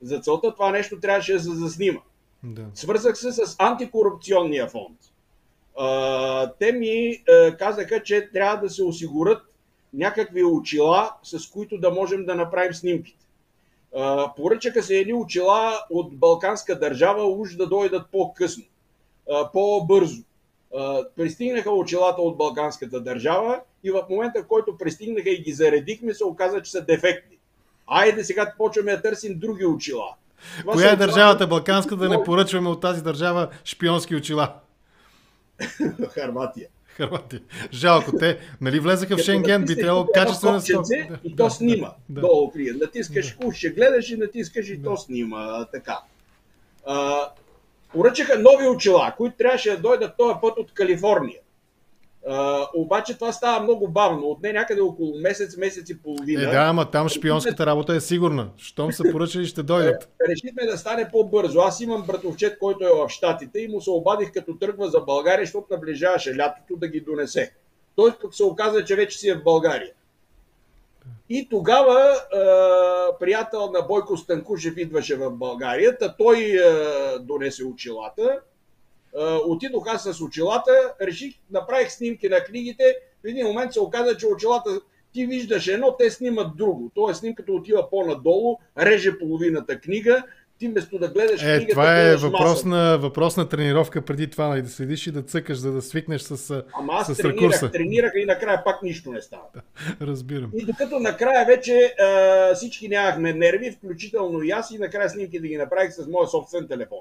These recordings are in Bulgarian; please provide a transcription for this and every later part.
За целта това нещо трябваше да се заснима. Да. Свързах се с антикорупционния фонд. Те ми казаха, че трябва да се осигурят някакви очила, с които да можем да направим снимките. Поръчаха се едни очила от балканска държава, уж да дойдат по-късно, по-бързо. Пристигнаха очилата от балканската държава и в момента, в който пристигнаха и ги заредихме, се оказа, че са дефектни. Айде сега почваме да търсим други очила. Коя е държавата балканска да не поръчваме от тази държава шпионски очила? Харватия. Жалко, те нали влезаха в Шенген, би трябвало качествено да. И то снима. Долу крие. Натискаш, ще гледаш и натискаш и то снима. Така. Поръчаха нови очила, които трябваше да дойдат този път от Калифорния. Обаче това става много бавно. Отне някъде около месец и половина. Да, ама там шпионската работа е сигурна. Щом са поръчали, ще дойдат. Решихме да стане по-бързо. Аз имам братовчет, който е в Щатите и му се обадих като тръгва за България, защото наближаваше лятото да ги донесе. Той пък се оказа, че вече си е в България. И тогава приятел на Бойко Станкушев идваше в България, той донесе очилата. Отидох аз с очилата, направих снимки на книгите, в един момент се оказа, че очилата ти виждаш едно, те снимат друго. Тоест снимката отива по-надолу, реже половината книга, ти вместо да гледаш книгата... Това е въпрос на тренировка преди това, да седиш и да цъкаш, за да свикнеш с ракурса. Тренирах и накрая пак нищо не става. Разбирам. И докато накрая вече всички нямахме нерви, включително и аз, и накрая снимките да ги направих с моя собствен телефон.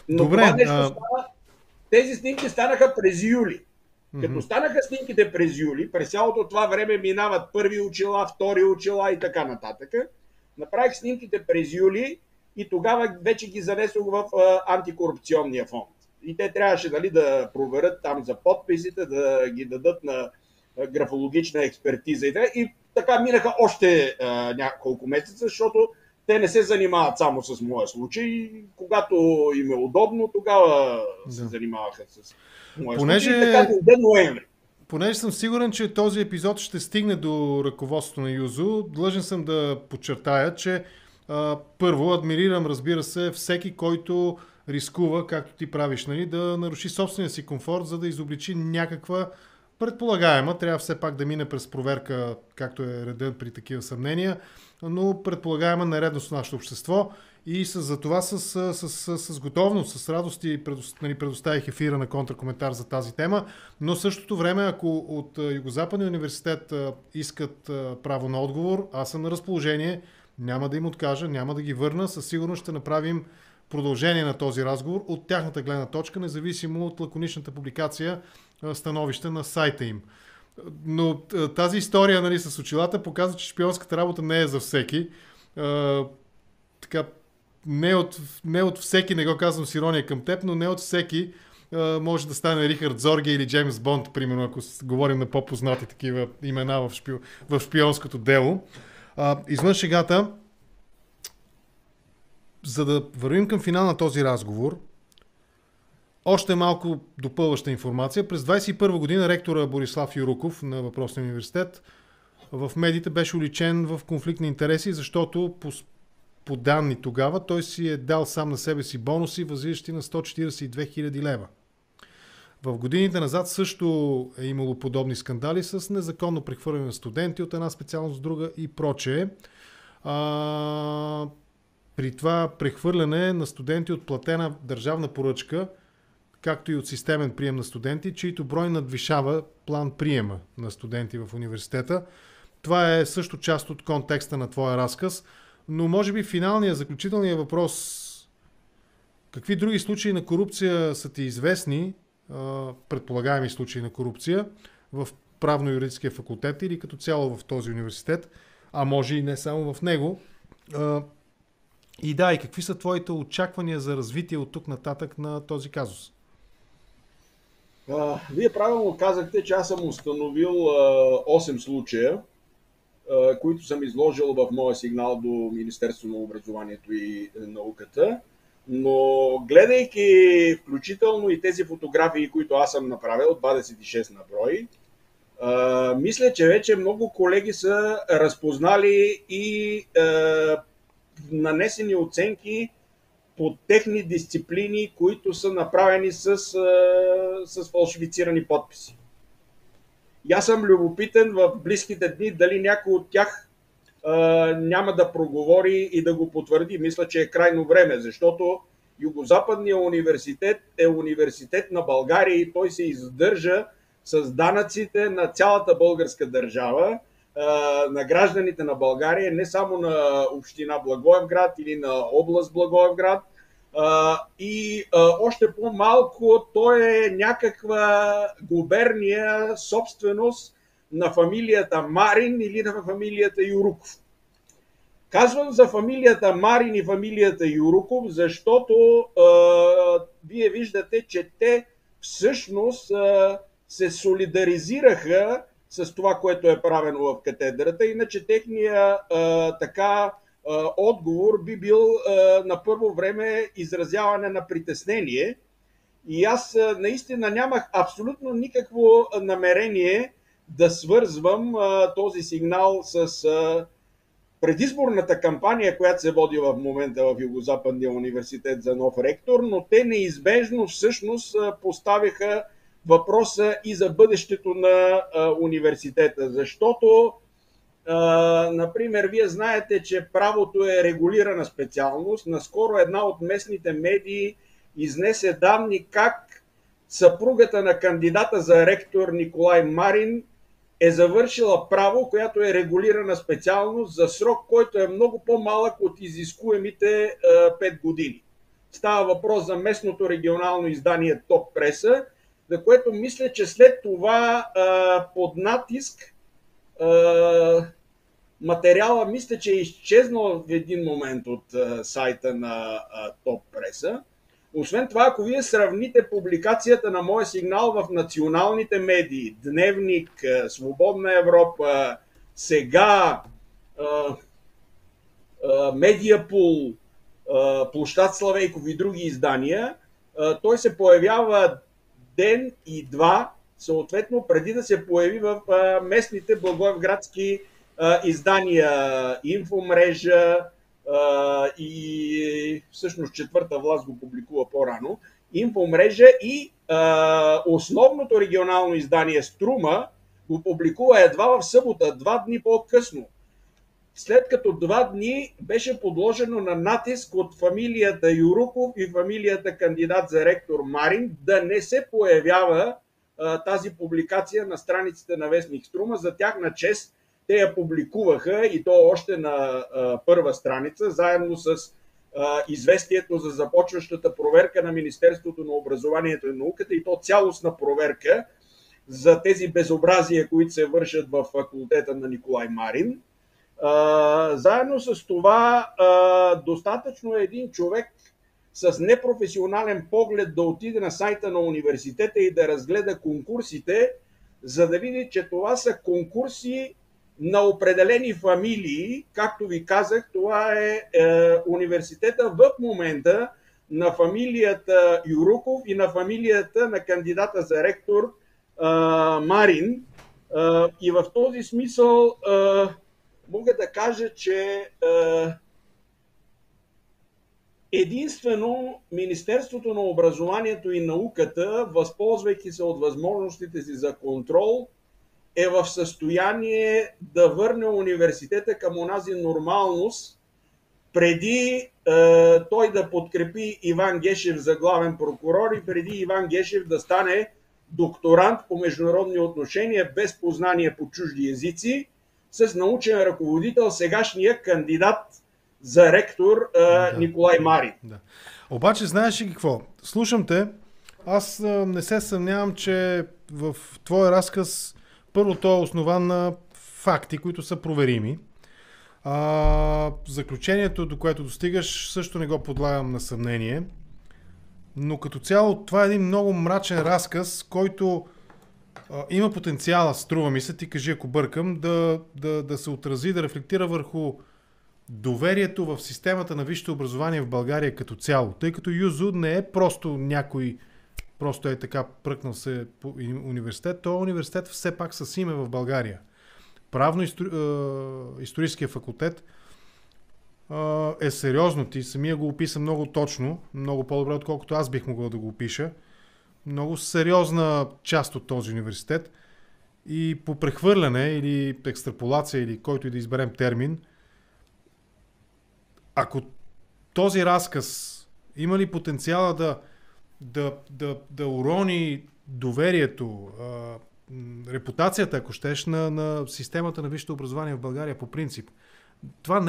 Но добре, тези снимки станаха през юли. Като станаха снимките през юли, през цялото това време минават първи очила, втори очила и така нататък. Направих снимките през юли и тогава вече ги занесох в антикорупционния фонд. И те трябваше да проверят там за подписите, да ги дадат на графологична експертиза. И така минаха още няколко месеца, защото те не се занимават само с моя случай. Когато им е удобно, тогава се занимаваха с моя случай. И така до ноември. Понеже съм сигурен, че този епизод ще стигне до ръководството на Юзо, длъжен съм да подчертая, че първо адмирирам, разбира се, всеки, който рискува, както ти правиш, нали, да наруши собствения си комфорт, за да изобличи някаква предполагаема, трябва все пак да мине през проверка, както е реден при такива съмнения, но предполагаема нередност в нашето общество и за това с готовност, с радост и предоставих ефира на контракоментар за тази тема, но в същото време, ако от Югозападния университет искат право на отговор, аз съм на разположение, няма да им откажа, няма да ги върна, със сигурност ще направим продължение на този разговор от тяхната гледна точка, независимо от лаконичната публикация становище на сайта им. Но тази история, нали, с очилата показва, че шпионската работа не е за всеки. Така, не от всеки, не го казвам с ирония към теб, но не от всеки може да стане Рихард Зорге или Джеймс Бонд, примерно, ако говорим на по-познати такива имена в шпионското дело. Извън шегата, за да вървим към финал на този разговор, още малко допълваща информация. През 2021 година ректора Борислав Юруков на въпросния университет в медиите беше уличен в конфликт на интереси, защото по данни тогава той си е дал сам на себе си бонуси, възлизащи на 142 000 лева. В годините назад също е имало подобни скандали с незаконно прехвърляне на студенти от една специалност в друга и прочее. При това прехвърляне на студенти от платена държавна поръчка, както и от системен прием на студенти, чието брой надвишава план приема на студенти в университета. Това е също част от контекста на твоя разказ, но може би финалният, заключителният въпрос: какви други случаи на корупция са ти известни, предполагаеми случаи на корупция в правно-юридическия факултет или като цяло в този университет, а може и не само в него? И какви са твоите очаквания за развитие от тук нататък на този казус? Вие правилно казахте, че аз съм установил 8 случая, които съм изложил в моя сигнал до Министерството на образованието и науката. Но гледайки включително и тези фотографии, които аз съм направил, 26 на брой, Мисля, че вече много колеги са разпознали и нанесени оценки по техни дисциплини, които са направени с фалшифицирани подписи. И аз съм любопитен в близките дни дали някой от тях няма да проговори и да го потвърди. Мисля, че е крайно време, защото Югозападният университет е университет на България и той се издържа с данъците на цялата българска държава, на гражданите на България, не само на община Благоевград или на област Благоевград. И още по-малко той е някаква губерния собственост на фамилията Марин или на фамилията Юруков. Казвам за фамилията Марин и фамилията Юруков, защото вие виждате, че те всъщност се солидаризираха с това, което е правено в катедрата, иначе техния отговор би бил на първо време изразяване на притеснение. И аз наистина нямах абсолютно никакво намерение да свързвам този сигнал с предизборната кампания, която се води в момента в Югозападния университет за нов ректор, но те неизбежно всъщност поставиха въпроса и за бъдещето на университета, защото например, вие знаете, че правото е регулирана специалност. Наскоро една от местните медии изнесе данни как съпругата на кандидата за ректор Николай Марин е завършила право, която е регулирана специалност за срок, който е много по-малък от изискуемите 5 години. Става въпрос за местното регионално издание Топ Преса, за което мисля, че след това под натиск материала мисля, че е изчезнал в един момент от сайта на Топ Преса. Освен това, ако вие сравните публикацията на моя сигнал в националните медии, Дневник, Свободна Европа, Сега, Медиапул, Площад Славейков и други издания, той се появява ден и два, съответно, преди да се появи в местните благоевградски издания Инфомрежа и всъщност Четвърта власт го публикува по-рано. Инфомрежа и основното регионално издание Струма го публикува едва в събота, 2 дни по-късно. След като 2 дни беше подложено на натиск от фамилията Юруков и фамилията кандидат за ректор Марин да не се появява тази публикация на страниците на вестник Струма. За тяхна чест те я публикуваха и то още на първа страница, заедно с известието за започващата проверка на Министерството на образованието и науката и то цялостна проверка за тези безобразия, които се вършат в факултета на Николай Марин. Заедно с това достатъчно е един човек с непрофесионален поглед да отиде на сайта на университета и да разгледа конкурсите, за да види, че това са конкурси на определени фамилии. Както ви казах, това е университета в момента на фамилията Юруков и на фамилията на кандидата за ректор Марин. И в този смисъл мога да кажа, че единствено Министерството на образованието и науката, възползвайки се от възможностите си за контрол, е в състояние да върне университета към онази нормалност, преди той да подкрепи Иван Гешев за главен прокурор и преди Иван Гешев да стане докторант по международни отношения без познание по чужди езици, с научен ръководител, сегашния кандидат за ректор Николай Марин. Да. Обаче знаеш ли какво? Слушам те, аз не се съмнявам, че в твой разказ първо той е основан на факти, които са проверими. Заключението, до което достигаш, също не го подлагам на съмнение. Но като цяло това е един много мрачен разказ, който има потенциала, струва ми се, ти кажи ако бъркам, да се отрази, да рефлектира върху доверието в системата на висшето образование в България като цяло. Тъй като ЮЗУ не е просто някой просто е така пръкнал се по университет. Този университет все пак с име в България. Правно-историческия факултет е сериозно. Ти самия го описа много точно, много по-добре, отколкото аз бих могъл да го опиша. Много сериозна част от този университет. И по прехвърляне или екстраполация, или който и да изберем термин, ако този разказ има ли потенциала да урони доверието, репутацията, ако щеш, на системата на висшето образование в България по принцип. Това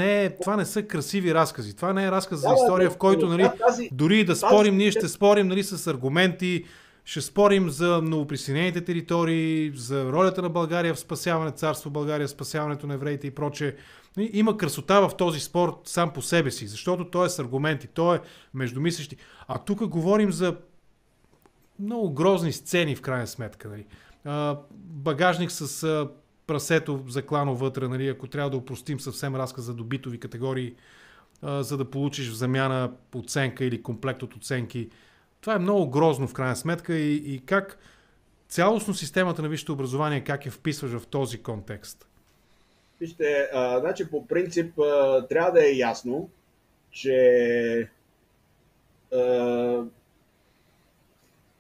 не са красиви разкази. Това не е разказ за история, в който нали, дори да спорим, ние ще спорим нали, с аргументи, ще спорим за новоприсъединените територии, за ролята на България в спасяване царство България, спасяването на евреите и прочее. Има красота в този спор сам по себе си, защото той е с аргументи, той е междумислещи. А тук говорим за много грозни сцени в крайна сметка. Нали. Багажник с прасето заклано вътре, нали, ако трябва да упростим съвсем разказа до битови категории, за да получиш в замяна оценка или комплект от оценки. Това е много грозно в крайна сметка и как цялостно системата на висшето образование, как я вписваш в този контекст? Вижте, значи по принцип трябва да е ясно, че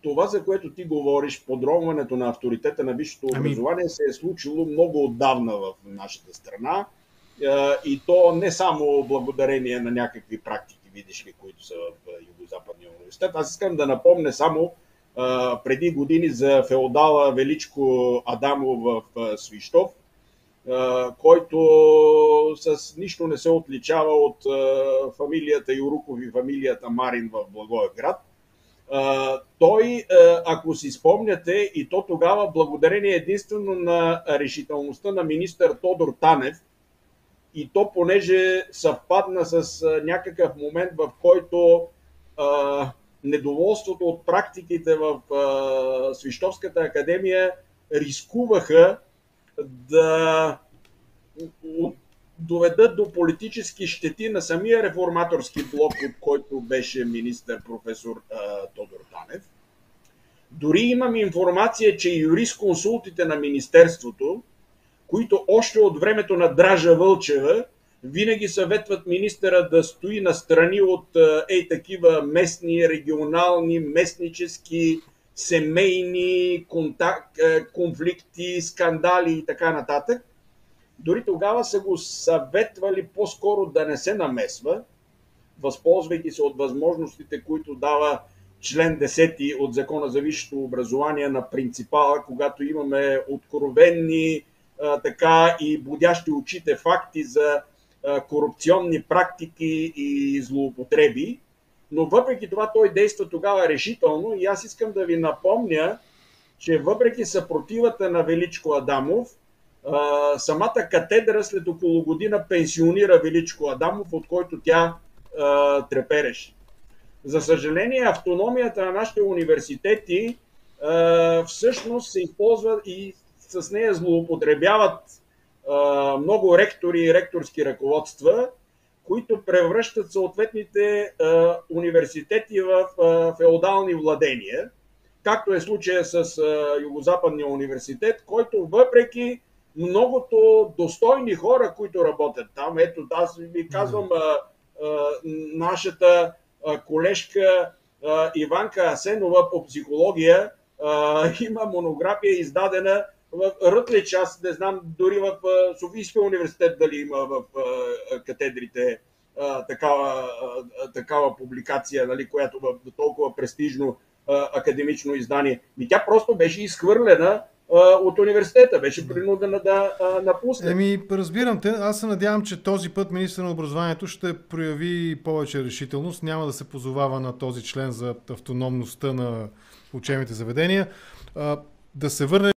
това, за което ти говориш, подронването на авторитета на висшето образование се е случило много отдавна в нашата страна и то не само благодарение на някакви практики, видиш ли, които са в Югозападния университет. Аз искам да напомня само преди години за феодала Величко Адамов в Свищов, който с нищо не се отличава от фамилията Юруков и фамилията Марин в Благоевград. Той, ако си спомняте, и то тогава благодарение единствено на решителността на министър Тодор Танев, и то понеже съвпадна с някакъв момент, в който недоволството от практиките в Свищовската академия рискуваха да доведат до политически щети на самия реформаторски блок, от който беше министър професор Тодор Танев. Дори имам информация, че юрисконсултите на министерството, които още от времето на Дража Вълчева винаги съветват министъра да стои настрани от такива местни, регионални, местнически, семейни конфликти, скандали и така нататък, дори тогава са го съветвали по-скоро да не се намесва, възползвайки се от възможностите, които дава член 10 от Закона за висшето образование на принципала, когато имаме откровенни така и будящи очите факти за корупционни практики и злоупотреби. Но въпреки това той действа тогава решително и аз искам да ви напомня, че въпреки съпротивата на Величко Адамов, самата катедра след около година пенсионира Величко Адамов, от който тя трепереше. За съжаление, автономията на нашите университети всъщност се използва и с нея злоупотребяват много ректори и ректорски ръководства, които превръщат съответните университети в феодални владения, както е случая с Югозападния университет, който въпреки многото достойни хора, които работят там, ето аз ви казвам, нашата колежка Иванка Асенова по психология има монография издадена в Рътлич, аз не знам дори в Софийския университет дали има в катедрите такава публикация, нали, която в толкова престижно академично издание. И тя просто беше изхвърлена от университета, беше принудена да напусне. Разбирам те. Аз се надявам, че този път министър на образованието ще прояви повече решителност. Няма да се позовава на този член за автономността на учебните заведения. Да се върне